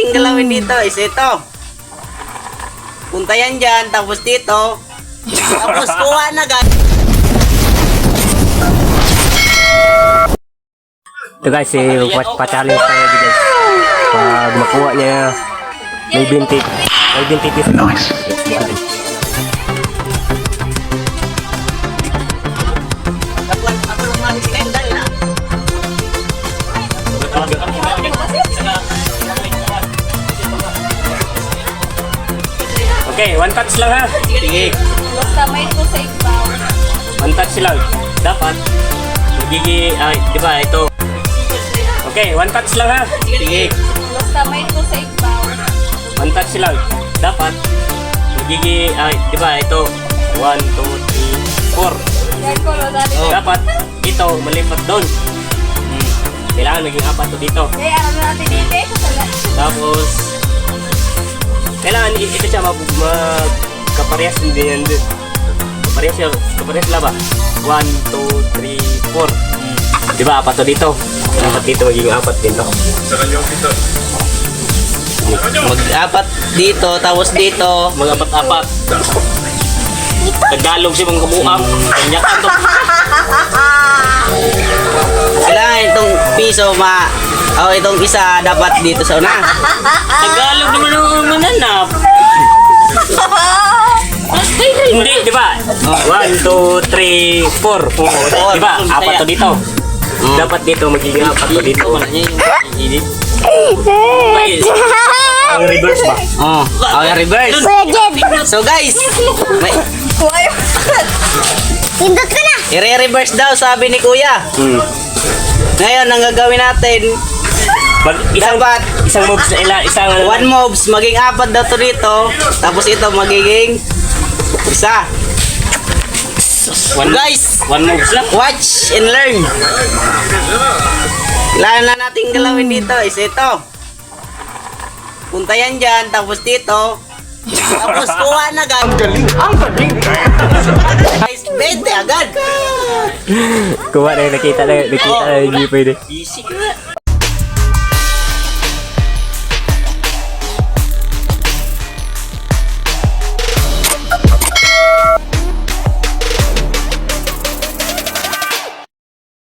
nating galawin dito is ito. Punta yan dyan, tapos dito. Tapos kuha na guys. Ito guys, pa-challenge tayo dito guys. Pag makuha niya, may 20 pieces. Nice. Okay, one touch lang ha. Sige. Basta may ito sa ibaw. One touch lang. Dapat di ba ito? Okay, one touch lang ha. Sige. Basta may ito sa ibaw. One touch lang. Dapat di ba ito? 1, 2, 3, 4. Yan ko, dali. Dapat ito malipat doon. Kailangan maging apat to dito. Eh, ano natin dito? Tapos kailangan ito siya magkaparehas hindi yan din. Kaparehas lang ba? 1, 2, 3, 4. Diba apat to dito? Dapat dito magiging apat dito. Mag-apat dito, tapos dito. Mag-apat-apat. Tagalog siya mga kabuang. Kanyakan to. Kailangan itong piso itong isa dapat dito sa una. Tagalog naman ang mananap. Hindi, di ba? 1, 2, 3, 4. Di ba? Apat to dito. Dapat dito magiging apat to dito. Ang reverse ba? Yung reverse. So guys, Pindot ka na! i-reverse daw sabi ni Kuya. Ngayon, ang gagawin natin, dapat Isang moves na isang one moves, maging apat daw to dito. Tapos ito magiging isa. Guys, one moves lang. watch and learn. Kailangan na natin galawin dito is ito. Punta yan dyan, tapos dito. Tapos kuha na agad. Ang galing! Guys, 20 agad. Kuha na nakita na hindi pwede. Easy ka.